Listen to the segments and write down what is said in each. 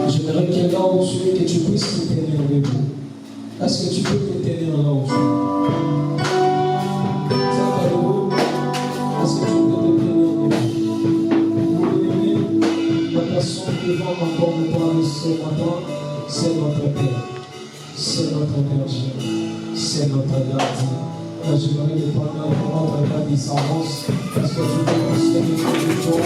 J'aimerais qu'il y ait là où tu es, que tu puisses te tenir debout. Est-ce que tu peux te tenir là où tu es? Est-ce que tu peux te tenir debout? Bien-aimé, la personne qui va encore me parler ce matin, c'est notre Père. C'est notre berger. C'est notre gardien. J'aimerais que pendant notre gardien s'avance, est-ce que tu peux te tenir debout?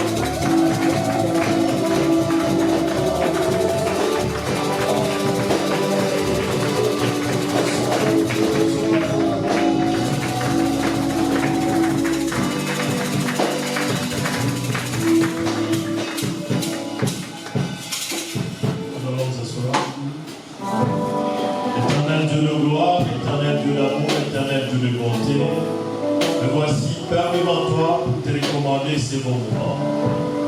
Éternel Dieu de gloire, éternel Dieu d'amour, éternel Dieu de bonté, me voici parmi toi pour te recommander ces bons moments.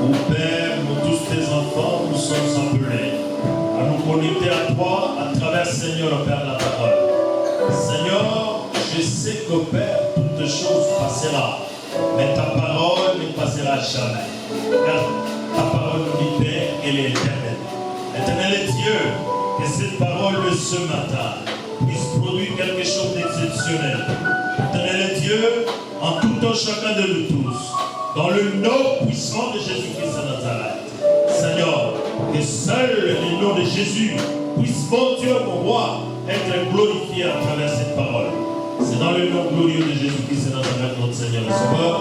Ô Père, nous tous tes enfants, nous sommes appelés à nous connecter à toi à travers, Seigneur, Père, la parole. Seigneur, je sais que, Père, toutes choses passeront, mais ta parole ne passera jamais. Car ta parole nous dit, Père, elle est éternelle. Éternel Dieu, que cette parole ce matin puisse produire quelque chose d'exceptionnel. Éternel Dieu, en tout temps chacun de nous tous, dans le nom puissant de Jésus-Christ de Nazareth. Seigneur, que seul le nom de Jésus puisse, mon Dieu, mon roi, être glorifié à travers cette parole. C'est dans le nom glorieux de Jésus-Christ de Nazareth, notre Seigneur et Sauveur,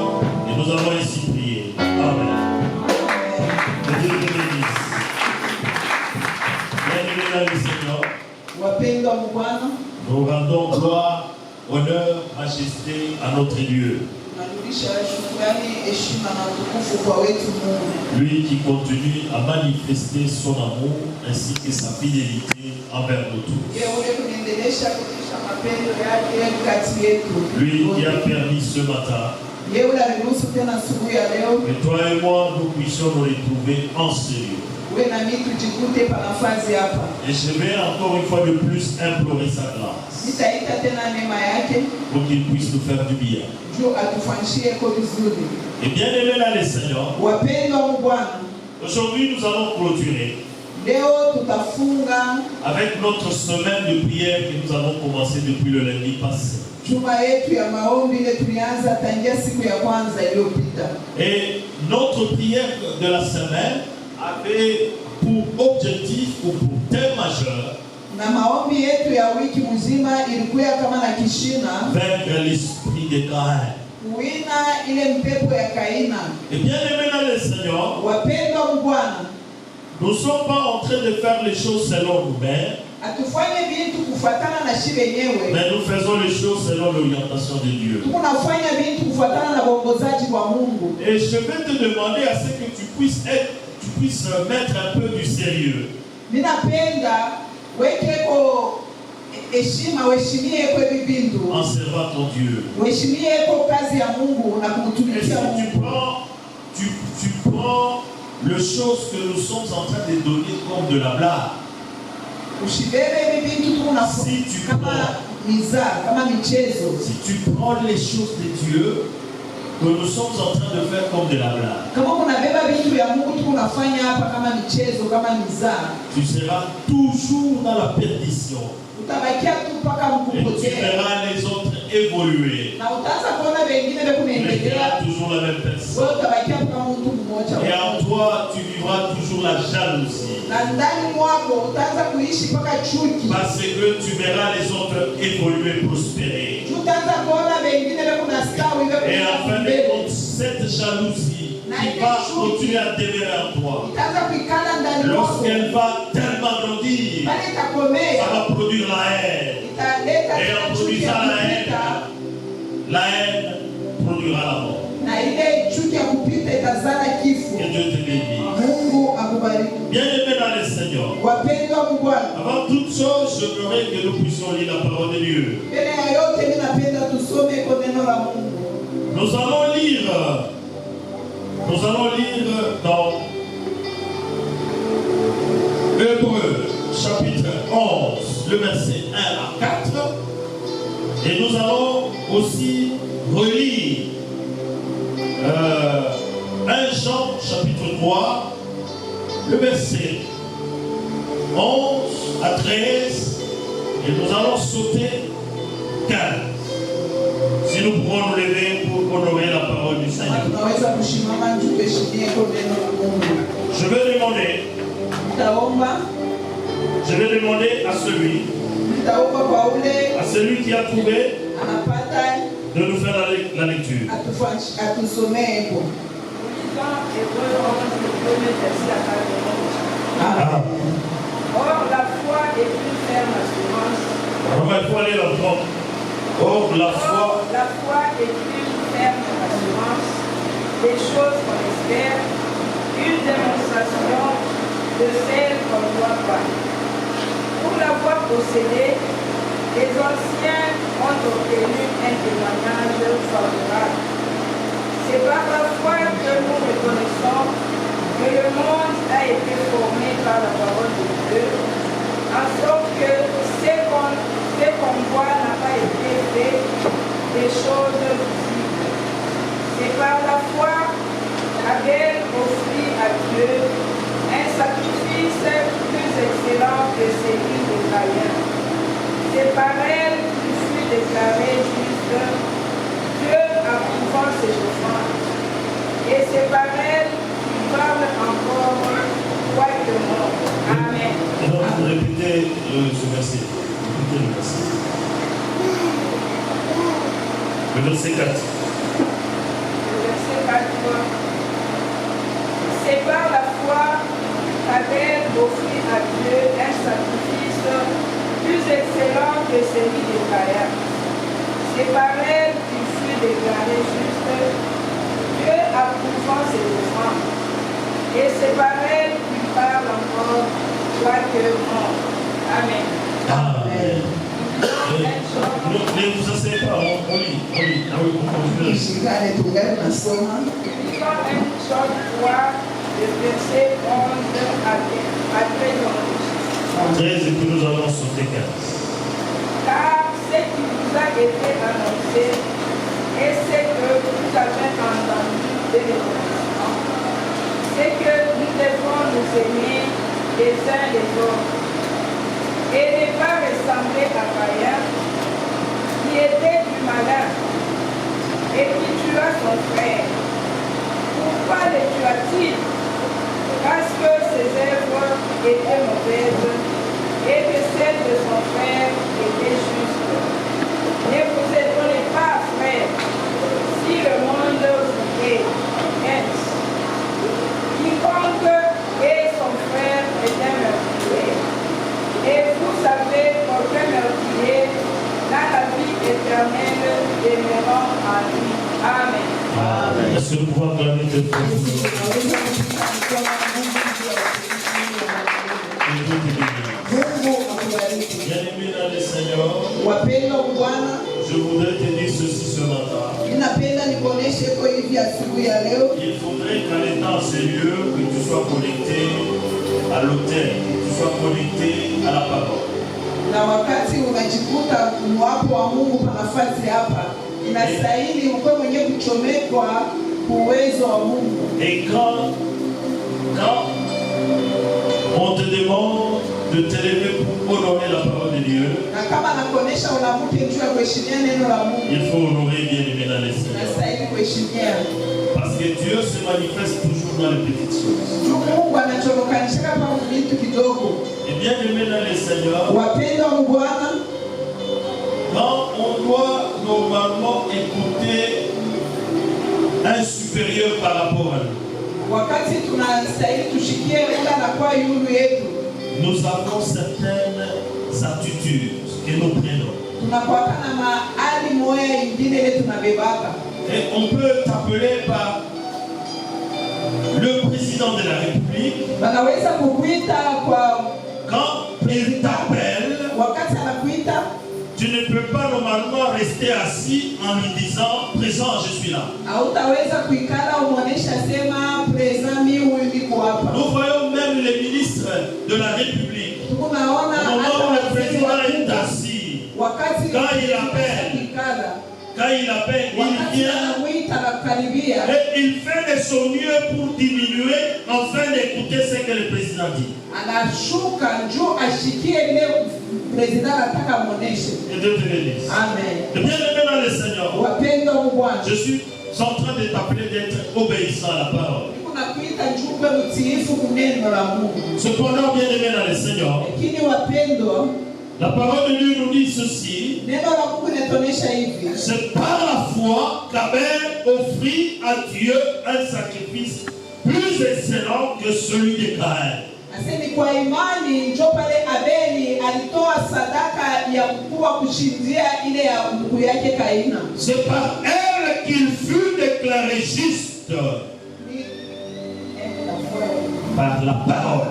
et nous avons ainsi prié. Amen. Que Dieu te bénisse. Bien-aimés dans le Seigneur, nous rendons gloire, honneur, majesté à notre Dieu. Lui qui continue à manifester son amour ainsi que sa fidélité envers nous tous. Lui qui a permis ce matin que toi et moi nous puissions nous retrouver en sérieux. Et je vais encore une fois de plus implorer sa grâce pour qu'il puisse nous faire du bien. Et bien aimé dans le Seigneur, aujourd'hui nous allons clôturer avec notre semaine de prière que nous avons commencé depuis le lundi passé. Et notre prière de la semaine avait pour objectif ou pour thème majeur vaincre l'esprit de Caïn. Et bien aimé dans le Seigneur, nous ne sommes pas en train de faire les choses selon nous-mêmes, mais nous faisons les choses selon l'orientation de Dieu. Et je vais te demander à ce que tu puisses mettre un peu du sérieux. En servant ton Dieu. Et si tu prends les choses que nous sommes en train de donner comme de la blague. Si tu prends les choses de Dieu que nous sommes en train de faire comme de la blague, tu seras toujours dans la perdition. Et tu verras les autres évoluer. Tu verras toujours la même personne. Et en toi, tu vivras toujours la jalousie. Parce que tu verras les autres évoluer, prospérer. Et en fin de compte, cette jalousie qui va continuer à demeurer en toi, lorsqu'elle va tellement grandir, ça va produire la haine. Et en produisant la haine produira la mort. Que Dieu te bénisse. Bien aimé dans le Seigneur, avant toute chose, je voudrais que nous puissions lire la parole de Dieu. Nous allons lire dans Hébreux chapitre 11, le verset 1 à 4. Et nous allons aussi relire 1 Jean chapitre 3, le verset versets 11 à 13 et nous allons sauter 15. Si nous pouvons nous lever pour honorer la parole du Seigneur. Je vais demander à celui qui a trouvé de nous faire la lecture. Or, la foi est une ferme assurance. Il faut aller là-dedans. Or, la foi est une ferme assurance des choses qu'on espère, une démonstration de celles qu'on ne voit pas. Pour l'avoir possédée, les anciens ont obtenu un témoignage favorable. C'est par la foi que nous reconnaissons que le monde a été formé par la parole de Dieu, en sorte que ce qu'on voit n'a pas été fait des choses visibles. C'est par la foi qu'Abel offrit à Dieu un sacrifice plus excellent que celui de Caïn. C'est par elle qu'il fut déclaré juste, Dieu approuvant ses offrandes. Et c'est par elle qu'il parle encore correctement. Amen. Et donc, vous répétez ce verset. Répétez le verset. Le verset 4. Le verset 4. C'est par la foi qu'Abel offrit à Dieu un sacrifice plus excellent que celui de Caïn. C'est par elle qu'il fut déclaré juste, Dieu approuvant ses offrandes. Et c'est par elle qu'il parle encore correctement. Amen. Amen. Ne vous asseyez pas, on lit. Lisons une seule fois le verset 11 à 13. 13 et puis nous allons sauter 15. Car ce qui vous a été annoncé et ce que vous avez entendu de l'établissement, c'est que nous devons nous aimer les uns les autres et ne pas ressembler à Caïn, qui était du malin et qui tua son frère. Pourquoi le tua-t-il? Parce que ses œuvres étaient mauvaises et que celles de son frère étaient justes. Ne vous étonnez pas, frère, si le monde vous hait. Quiconque est son frère est un meurtrier. Et vous savez qu'aucun meurtrier n'a la vie éternelle demeurant en lui. Amen. Amen. Est-ce que nous pouvons acclamer Dieu pour nous? Bien-aimé dans le Seigneur, je voudrais te dire ceci ce matin. Il faudrait qu'en étant sérieux, que tu sois connecté à l'autel, que tu sois connecté à la parole. Na wakati unajikuta mwapo wa Mungu pa nafasi hapa, inastahili ukwe mwenye kuchomekwa uwezo wa Mungu. Et quand on te demande de te lever pour honorer la parole de Dieu, Na kama nakuonesha unamuke juu ya kuheshimia neno la Mungu, il faut honorer bien aimé dans les Seigneur. inastahili kuheshimia. Parce que Dieu se manifeste toujours dans les petites choses. Mungu anachomokanisha kama vitu kidogo. Et bien aimé dans les Seigneur, Wapendwa wa Bwana, quand on doit normalement écouter un supérieur par rapport à nous, wakati tunastahili tushikie ila na kwa yulu yetu, nous avons certaines attitudes que nous prenons. tunakuwa na maali moya ingine ile tunabebaka. Et on peut t'appeler par le président de la République. Wanaweza kukuita kwa Quand il t'appelle, wakati anakuita, tu ne peux pas normalement rester assis en lui disant présent, je suis là. hautaweza kuikala umuonesha sema present mimi huyu niko hapa. Nous voyons même les ministres de la République. Tunaona Au moment où hata le président est wakati assis, wakati quand il appelle, kuikala, il vient Et il fait de son mieux pour diminuer afin d'écouter ce que le président dit. Et Dieu te bénisse. Amen. Et bien aimé dans le Seigneur, je suis en train de t'appeler d'être obéissant à la parole. Cependant, bien aimé dans le Seigneur, la parole de Dieu nous dit ceci. C'est par la foi qu'Abel offrit à Dieu un sacrifice plus excellent que celui de Caïn. C'est par elle qu'il fut déclaré juste. Par la parole.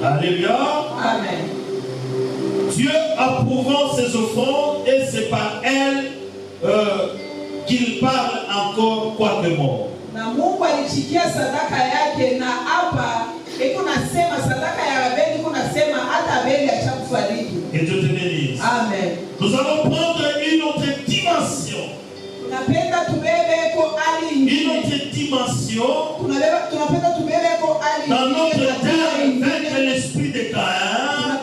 Alléluia. Amen. Dieu approuvant ses offrandes, et c'est par elle qu'il parle encore quoique mort. Et Dieu te bénisse. Amen. Nous allons prendre une autre dimension. Une autre dimension dans notre terre avec l'esprit de Caïn.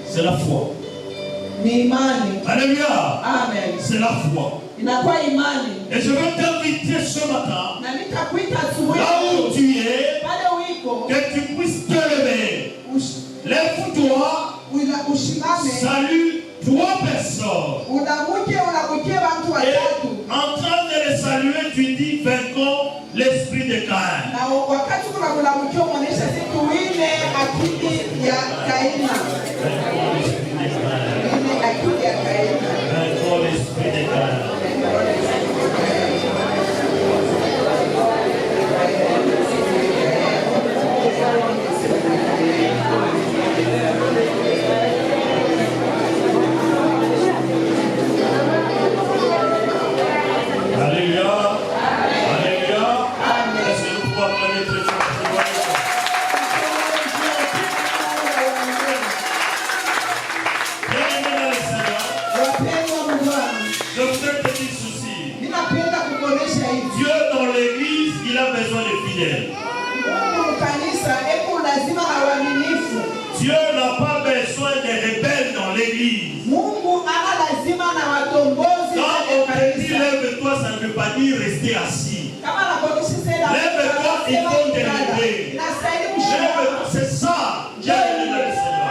C'est la foi. Alléluia. Amen. C'est la foi. Et je veux t'inviter ce matin, là où tu es, que tu puisses te lever. Lève-toi, salue 3 personnes. Et en train de les saluer, tu dis vainquons l'esprit de Caïn. Vainquons l'esprit de Caïn. Alléluia. Alléluia. Est-ce que nous pouvons acclamer très fort? Bien-aimé dans le Seigneur, je voudrais te dire ceci. Dieu dans l'église, il a besoin de fidèles. Dieu n'a pas besoin de rebelles dans l'église. Quand on te dit lève-toi, ça ne veut pas dire rester assis. Lève-toi, il faut te lever. Lève-toi, c'est ça. Dieu est dans le Seigneur.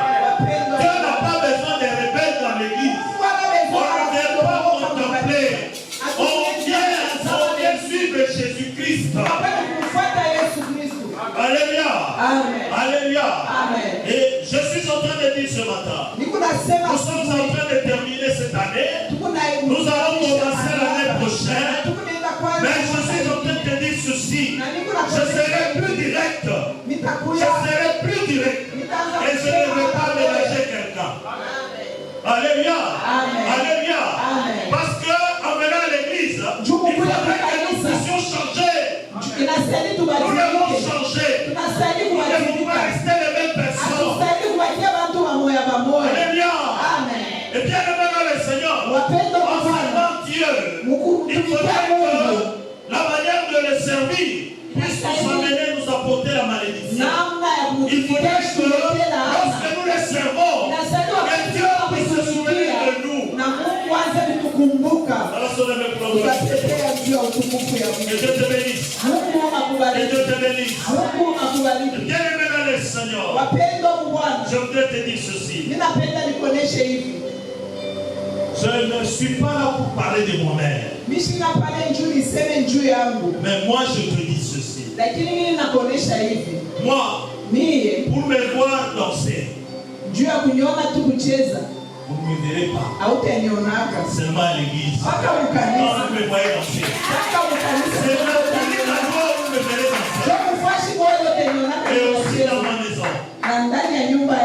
Dieu n'a pas besoin de rebelles dans l'église. On ne vient pas contempler. On vient suivre Jésus-Christ. Alléluia. Alléluia. Et je suis en train de dire ce matin, nous sommes en train de terminer cette année. Nous allons commencer l'année prochaine. Mais je suis en train de te dire ceci. Je serai plus direct. Je serai plus direct. Et je ne vais pas mélanger quelqu'un. Alléluia. Alléluia. Parce qu'en venant à l'église, il faudrait que nous puissions changer. Nous devons changer. Nous ne devons pas rester les mêmes personnes. Alléluia. Et bien aimé dans le Seigneur, en servant Dieu, il faudrait que la manière de le servir puisse nous amener, nous apporter la malédiction. Il faudrait que lorsque nous les servons, que Dieu puisse se souvenir de nous. Alors sur le même plan, que Dieu te bénisse. Que Dieu te bénisse. Bien aimé dans le Seigneur, je voudrais te dire ceci. Je ne suis pas là pour parler de moi-même. Mais moi je te dis ceci. Moi, pour me voir danser, vous ne me verrez pas. Seulement à l'église. Quand vous me voyez danser. C'est là où vous me verrez danser. Et aussi dans ma maison.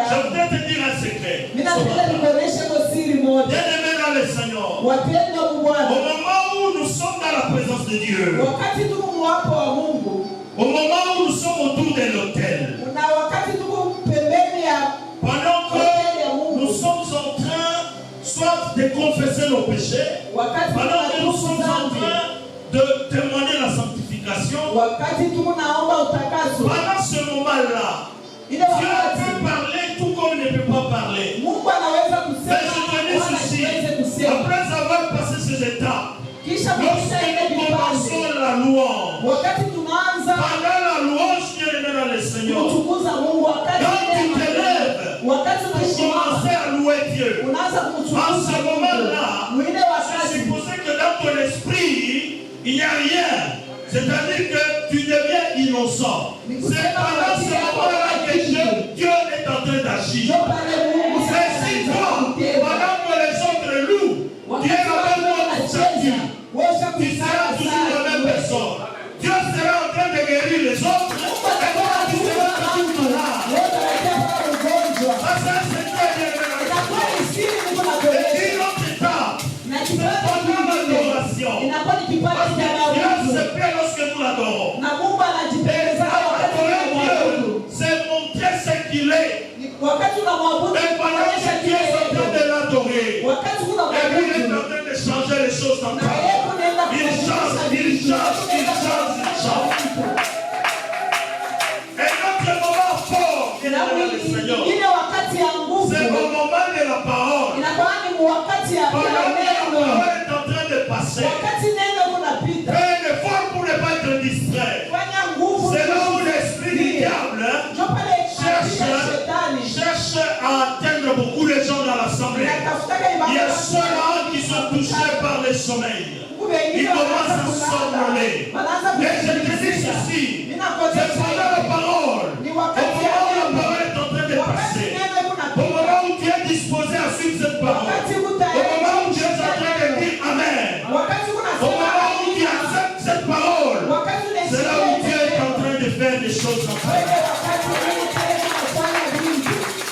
Je voudrais te dire un secret. Bien-aimé dans le Seigneur, au moment où nous sommes dans la présence de Dieu, de confesser nos péchés, pendant que nous sommes en train de témoigner la sanctification, pendant ce moment-là, Dieu peut parler tout comme il ne peut pas parler. Mais je te dis ceci, après avoir passé ces étapes, lorsque nous commençons la louange, pendant la louange qui est dans le Seigneur, quand tu te lèves pour commencer à louer Dieu, en ce moment-là, c'est supposé que dans ton esprit, il n'y a rien. C'est-à-dire que tu deviens innocent. C'est pendant ce moment-là que Dieu est en train d'agir. Mais si toi, pendant que les autres louent, tu es la même statue, tu seras toujours la même personne. Dieu sera en train de guérir les autres, et toi tu seras toujours là. Ça c'est un secret de et puis l'autre étape, c'est pendant l'adoration. Parce que Dieu se plaît lorsque nous l'adorons. C'est montrer ce qu'il est. Et pendant que Dieu est en train de l'adorer, et lui il est en train de changer les choses dans ta vie. Il change. Et notre moment fort, c'est le Seigneur. C'est le moment de la parole. Pendant que la parole est en train de passer, fais un effort pour ne pas être distrait. C'est là où l'esprit du diable cherche à atteindre beaucoup de gens dans l'assemblée. Il y a ceux-là qui sont touchés par le sommeil. Ils commencent à somnoler. Mais je te dis ceci, c'est pendant la parole, au moment où la parole est en train de passer, au moment où tu es disposé à suivre cette parole, au moment où tu es en train de dire Amen, au moment où tu acceptes cette parole, c'est là où Dieu est en train de faire des choses en fait.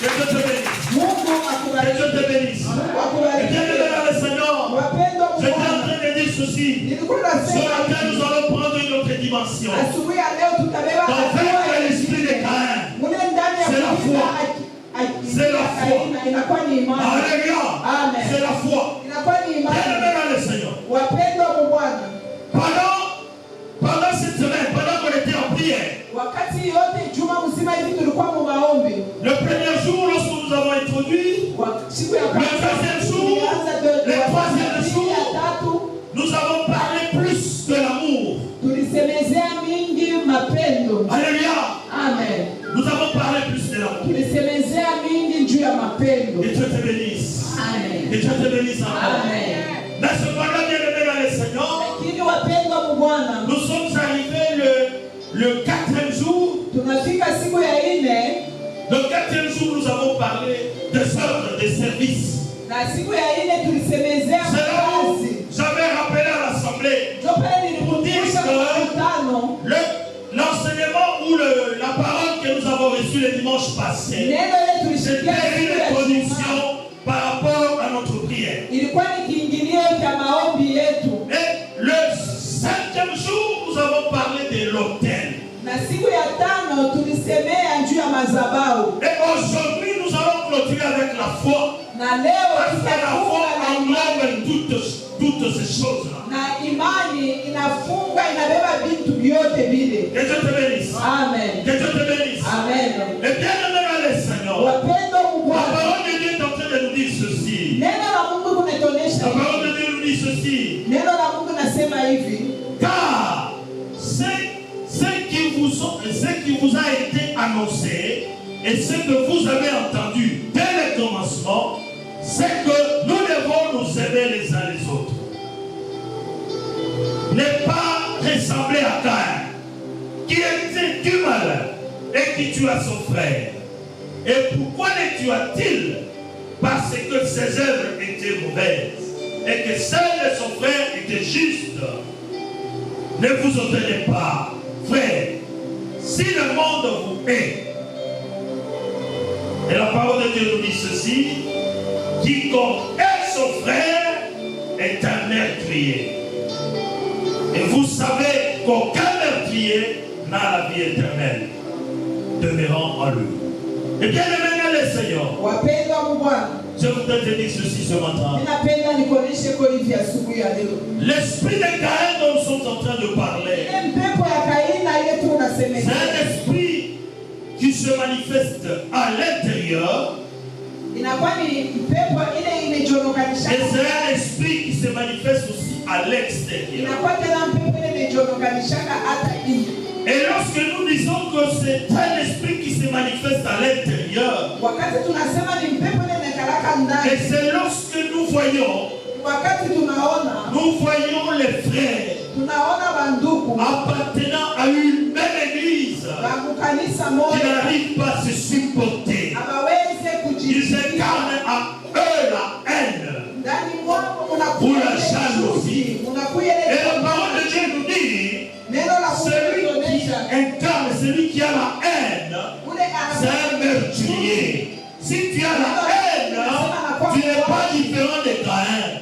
Que Dieu te bénisse. Que Dieu te bénisse. Et bien aimé dans le Seigneur, je suis en train de dire ceci. Ce matin, nous allons prendre une autre dimension. Dans l'esprit de Caïn, c'est la foi. C'est la foi. Alléluia. C'est la foi. Bien aimé dans le Seigneur. Pendant cette semaine, pendant qu'on était en prière, le premier jour, lorsque nous avons introduit, le deuxième jour, le troisième jour, nous avons parlé plus de l'amour. Alléluia. Amen. Nous avons parlé plus de l'amour. Et Dieu te bénisse. Amen. Et Dieu te bénisse encore. Amen. Mais cependant, bien aimé dans le Seigneur, nous sommes arrivés le 4e jour. Le 4e jour, nous avons parlé des œuvres, des services. C'est là où j'avais rappelé à l'Assemblée pour dire que l'enseignement ou la parole que nous avons reçue le dimanche passé, c'était une introduction par rapport à notre prière. Et le 5e jour, nous avons parlé de l'autel. Et aujourd'hui, nous allons clôturer avec la foi. Parce que la foi englobe toutes ces choses-là. Que Dieu te bénisse. Amen. Que Dieu te bénisse. Amen. Et bien aimé dans le Seigneur, la parole de Dieu est en train de nous dire ceci. La parole de Dieu nous dit ceci. Car ce qui vous a été annoncé et ce que vous avez entendu dès le commencement, c'est que nous devons nous aimer les uns les autres. Ne pas ressembler à Caïn, qui était du malin et qui tua son frère. Et pourquoi les tua-t-il? Parce que ses œuvres étaient mauvaises et que celles de son frère étaient justes. Ne vous obtenez pas, frère, si le monde vous hait. Et la parole de Dieu nous dit ceci: quiconque hait son frère est un meurtrier. Et vous savez qu'aucun meurtrier n'a la vie éternelle demeurant en lui. Et bien aimé le Seigneur, je Je voudrais te dire ceci ce matin. Ninapenda nikuoneshe kwa hivi asubuhi ya leo. L'esprit de Caïn dont nous sommes en train de parler, Ile mpepo ya Kaina ile tu c'est unasemekana. un esprit qui se manifeste à l'intérieur. Inakuwa ni mpepo ile imejonokanisha. Et c'est un esprit qui se manifeste aussi à l'extérieur. Inakuwa tena mpepo ile imejonokanisha hata nje. Et lorsque nous disons que c'est un esprit qui se manifeste à l'intérieur, Wakati tunasema ni mpepo ile imekalaka ndani. et c'est lorsque nous voyons les frères tunaona banduku appartenant à une même église kanisa qui moja n'arrivent pas à se supporter. hawawezi Ils incarnent à eux la haine ndani mwao kuna ou la jalousie. unakuya Et ile la parole de Dieu nous dit, neno la celui qui incarne, celui qui a la haine, c'est un meurtrier. Si tu as la haine, tu n'es pas différent de Caïn.